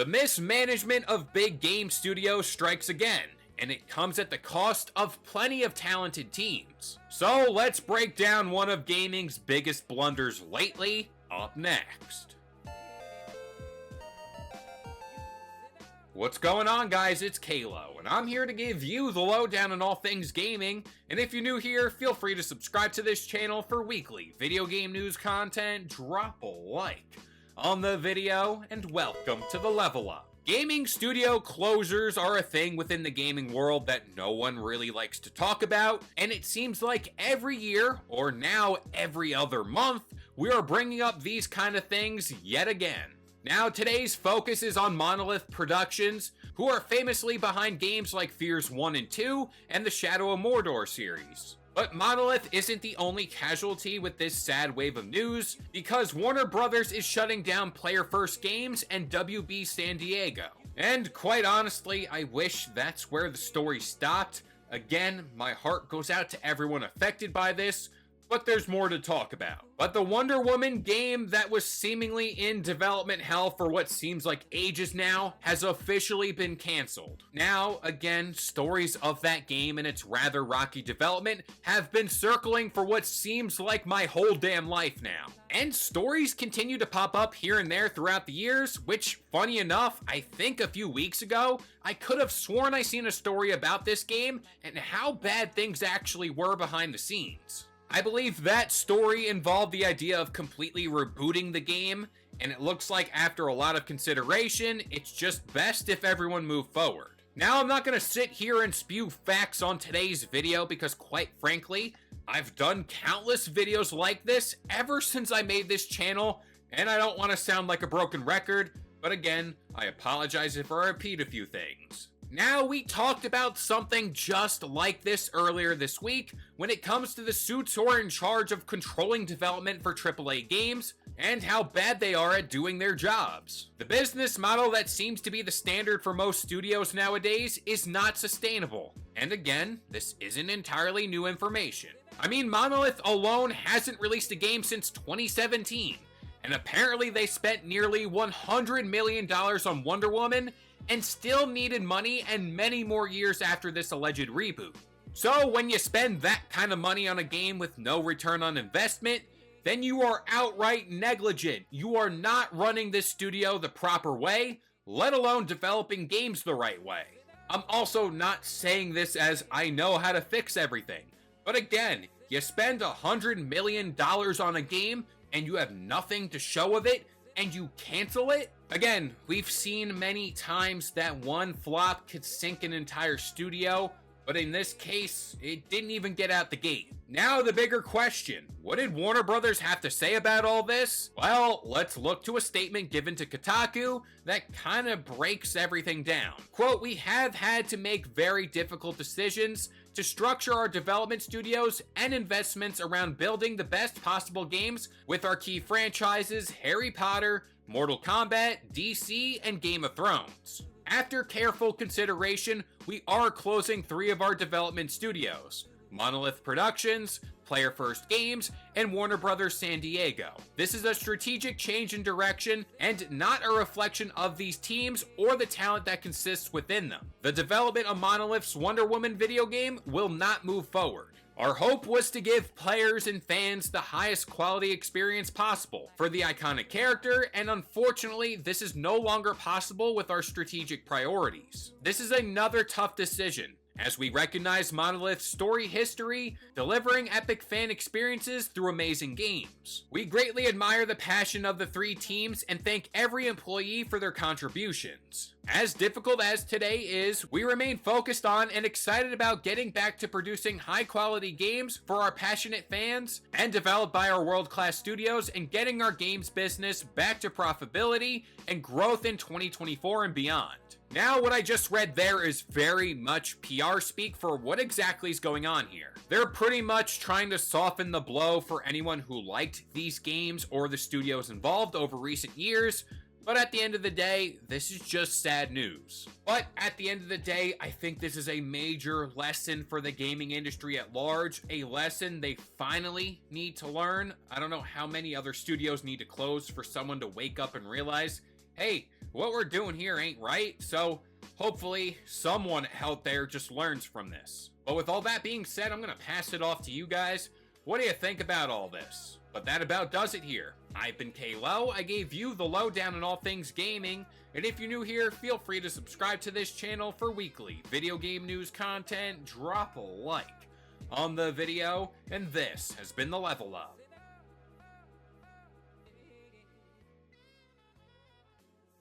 The mismanagement of big game studios strikes again, and it comes at the cost of plenty of talented teams. So let's break down one of gaming's biggest blunders lately, up next. What's going on, guys? It's Kalo, and I'm here to give you the lowdown on all things gaming. And if you're new here, feel free to subscribe to this channel for weekly video game news content. Drop a like on the video, and welcome to the Level Up. Gaming studio closures are a thing within the gaming world that no one really likes to talk about, and it seems like every year, or now every other month, we are bringing up these kind of things yet again. Now, today's focus is on Monolith Productions, who are famously behind games like Fears 1 and 2 and the Shadow of Mordor series. But Monolith isn't the only casualty with this sad wave of news, because Warner Brothers is shutting down Player First Games and WB San Diego. And quite honestly, I wish that's where the story stopped. Again, my heart goes out to everyone affected by this, but there's more to talk about. But the Wonder Woman game that was seemingly in development hell for what seems like ages now has officially been canceled. Now, again, stories of that game and its rather rocky development have been circling for what seems like my whole damn life now. And stories continue to pop up here and there throughout the years, which, funny enough, I think a few weeks ago, I could have sworn I seen a story about this game and how bad things actually were behind the scenes. I believe that story involved the idea of completely rebooting the game, and it looks like after a lot of consideration, it's just best if everyone move forward. Now, I'm not going to sit here and spew facts on today's video because, quite frankly, I've done countless videos like this ever since I made this channel, and I don't want to sound like a broken record, but again, I apologize if I repeat a few things. Now, we talked about something just like this earlier this week when it comes to the suits who are in charge of controlling development for AAA games and how bad they are at doing their jobs. The business model that seems to be the standard for most studios nowadays is not sustainable. And again, this isn't entirely new information. I mean, Monolith alone hasn't released a game since 2017, and apparently they spent nearly $100 million on Wonder Woman and still needed money and many more years after this alleged reboot. So when you spend that kind of money on a game with no return on investment, then you are outright negligent. You are not running this studio the proper way, let alone developing games the right way. I'm also not saying this as I know how to fix everything, but again, you spend $100 million on a game and you have nothing to show of it, and you cancel it? Again, we've seen many times that one flop could sink an entire studio, but in this case, it didn't even get out the gate. Now the bigger question, what did Warner Brothers have to say about all this? Well, let's look to a statement given to Kotaku that kind of breaks everything down. Quote, "We have had to make very difficult decisions to structure our development studios and investments around building the best possible games with our key franchises Harry Potter, Mortal Kombat, DC, and Game of Thrones. After careful consideration, we are closing 3 of our development studios: Monolith Productions, Player First Games, and Warner Brothers San Diego. This is a strategic change in direction and not a reflection of these teams or the talent that consists within them. The development of Monolith's Wonder Woman video game will not move forward. Our hope was to give players and fans the highest quality experience possible for the iconic character, and unfortunately, this is no longer possible with our strategic priorities. This is another tough decision, as we recognize Monolith's story history, delivering epic fan experiences through amazing games. We greatly admire the passion of the 3 teams and thank every employee for their contributions. As difficult as today is, we remain focused on and excited about getting back to producing high-quality games for our passionate fans and developed by our world-class studios and getting our games business back to profitability and growth in 2024 and beyond." Now, what I just read there is very much PR speak for what exactly is going on here. They're pretty much trying to soften the blow for anyone who liked these games or the studios involved over recent years, but at the end of the day, this is just sad news. But at the end of the day, I think this is a major lesson for the gaming industry at large, a lesson they finally need to learn. I don't know how many other studios need to close for someone to wake up and realize, hey, what we're doing here ain't right, so hopefully someone out there just learns from this. But with all that being said, I'm going to pass it off to you guys. What do you think about all this? But that about does it here. I've been K-Lo, I gave you the lowdown on all things gaming, and if you're new here, feel free to subscribe to this channel for weekly video game news content, drop a like on the video, and this has been the Level Up.